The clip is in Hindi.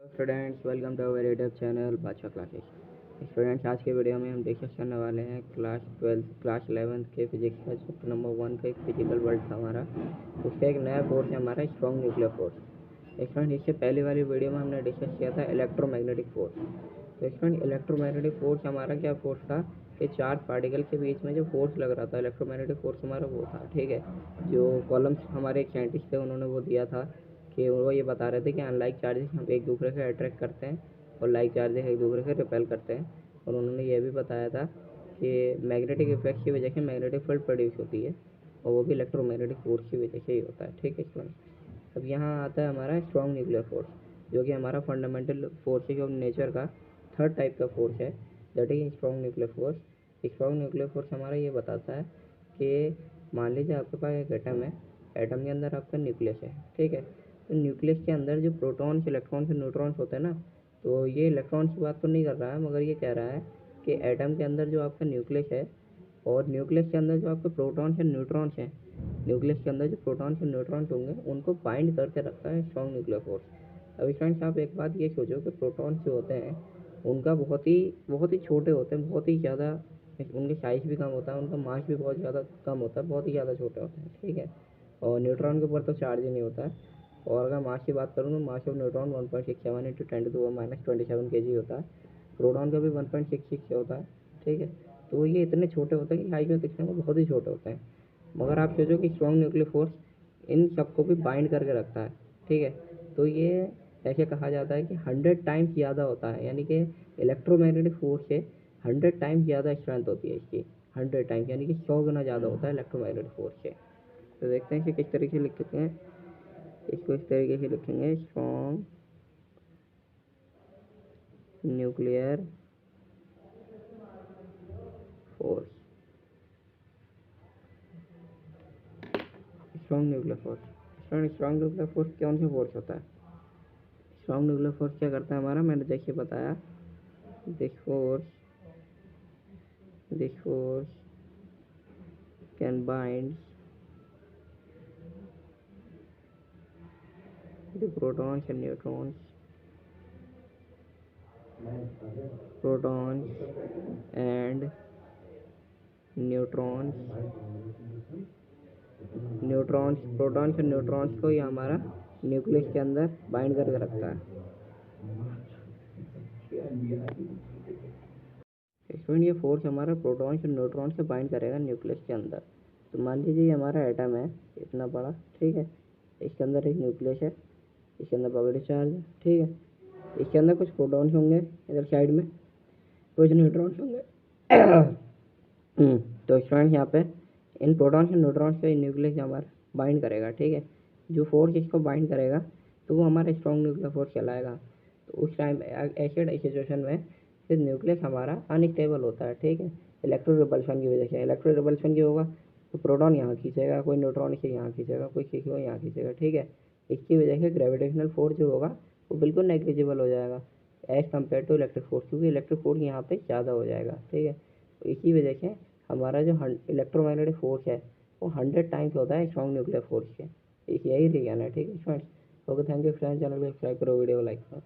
Students, welcome to our YouTube channel Badshah classes. Students, आज के वीडियो में हम डिस्कस करने वाले हैं क्लास 12 क्लास 11 के फिजिक्स का चैप्टर नंबर 1 का एक फिजिकल वर्ल्ड था हमारा। उसका एक नया कोर्स है हमारा स्ट्रॉन्ग न्यूक्लियर फोर्स। स्टूडेंट, इससे पहले वाली वीडियो में हमने डिस्कस किया था इलेक्ट्रोमैग्नेटिक फोर्स। तो स्टूडेंट, इलेक्ट्रोमैग्नेटिक फोर्स हमारा क्या फोर्स था कि चार्ज पार्टिकल के बीच में जो फोर्स लग रहा था, इलेक्ट्रोमैग्नेटिक फोर्स हमारा वो था। ठीक है, जो कॉलम्स हमारे एक साइंटिस्ट थे उन्होंने वो दिया था कि वो ये बता रहे थे कि अनलाइक चार्जेस हम एक दूसरे से अट्रैक्ट करते हैं और लाइक चार्जेस एक दूसरे से रिपेल करते हैं। और उन्होंने ये भी बताया था कि मैग्नेटिक इफेक्ट की वजह से मैग्नेटिक फील्ड प्रोड्यूस होती है और वो भी इलेक्ट्रोमैग्नेटिक फोर्स की वजह से ही होता है। ठीक है स्टूडेंट, अब यहाँ आता है हमारा स्ट्रॉन्ग न्यूक्लियर फोर्स, जो कि हमारा फंडामेंटल फोर्सेज ऑफ नेचर का थर्ड टाइप का फोर्स है, that is strong nuclear force. Strong nuclear force हमारा ये बताता है कि मान लीजिए आपके पास एक एटम है, एटम के अंदर आपका न्यूक्लियस है। ठीक है, तो न्यूक्लियस के अंदर जो प्रोटॉन्स, इलेक्ट्रॉन्स और न्यूट्रॉन्स होते हैं ना, तो ये इलेक्ट्रॉन्स की बात तो नहीं कर रहा है, मगर ये कह रहा है कि एटम के अंदर जो आपका न्यूक्लियस है और न्यूक्लियस के अंदर जो आपके प्रोटॉन्स और न्यूट्रॉन्स हैं, न्यूक्लियस के अंदर जो प्रोटॉन्स और न्यूट्रॉन्स होंगे उनको बाइंड करके रखता है स्ट्रॉन्ग न्यूक्लियर फोर्स। अब फ्रेंड्स, आप एक बात ये सोचो कि प्रोटॉन्स जो होते हैं उनका बहुत ही छोटे होते हैं, बहुत ही ज़्यादा, उनकी साइज़ भी कम होता है, उनका मास भी बहुत ज़्यादा कम होता है, बहुत ही ज़्यादा छोटे होते हैं। ठीक है, और न्यूट्रॉन के ऊपर तो चार्ज ही नहीं होता है। और अगर मास की बात करूँ तो mass of neutron 1.67 into 10⁻27 kg होता है। प्रोटॉन का भी 1.66 होता है। ठीक है, तो ये इतने छोटे होते हैं कि हाई में दिखने में बहुत ही छोटे होते हैं, मगर आप सोचो कि स्ट्रॉन्ग न्यूक्लियर फोर्स इन सबको भी बाइंड करके रखता है। ठीक है, तो ये ऐसे कहा जाता है कि 100 टाइम्स ज़्यादा होता है, यानी कि इलेक्ट्रोमैग्नेटिक फोर्स से 100 टाइम्स ज़्यादा स्ट्रेंथ होती है इसकी। 100 टाइम्स यानी कि 100 गुना ज़्यादा होता है इलेक्ट्रोमैग्नेटिक फोर्स से। तो देखते हैं कि किस तरीके से लिख सकते हैं। इसको इस तरीके से लिखेंगे, strong nuclear force. Strong nuclear force, strong nuclear force कौन सा फोर्स होता है? स्ट्रॉन्ग न्यूक्लियर फोर्स क्या करता है हमारा, मैंने जैसे बताया, this force can bind the protons and neutrons, protons and neutrons, protons और न्यूट्रॉन्स को ये हमारा न्यूक्लियस के अंदर बाइंड करके रखता है। स्टूडेंट, ये फोर्स हमारा प्रोटॉन्स और न्यूट्रॉन्स से बाइंड करेगा न्यूक्लियस के अंदर। तो मान लीजिए ये हमारा एटम है इतना बड़ा। ठीक है, इसके अंदर एक न्यूक्लियस है, इसके अंदर पॉजिटिव चार्ज है। ठीक है, इसके अंदर कुछ प्रोटॉन्स होंगे इधर साइड में, कुछ न्यूट्रॉन्स होंगे। तो स्टूडेंट, यहाँ पे इन प्रोटॉन्स और न्यूट्रॉन्स को न्यूक्लियस हमारा बाइंड करेगा। ठीक है, जो फोर्स इसको बाइंड करेगा तो वो हमारा स्ट्रॉन्ग न्यूक्लियर फोर्स कहलाएगा। तो उस टाइम ऐसे सिचुएशन में फिर न्यूक्लियस हमारा अनस्टेबल होता है। ठीक है, इलेक्ट्रो रिपल्शन की वजह से। इलेक्ट्रो रिपल्शन की होगा तो प्रोटॉन यहाँ खींचेगा, कोई न्यूट्रॉन इसे यहाँ खींचेगा, कोई खींचेगा यहाँ खींचेगा। ठीक है, इसकी वजह से ग्रेविटेशनल फोर्स जो होगा वो बिल्कुल नेग्लिजिबल हो जाएगा as compare to electric force, क्योंकि इलेक्ट्रिक फोर्स यहाँ पे ज़्यादा हो जाएगा। ठीक है, तो इसी वजह से हमारा जो इलेक्ट्रोमैग्नेटिक फोर्स है वो 100 टाइम्स होता है स्ट्रॉन्ग न्यूक्लियर फोर्स के। यही रीजन है। ठीक है friends, okay, thank you friends, channel को सब्सक्राइब करो, वीडियो को लाइक करो।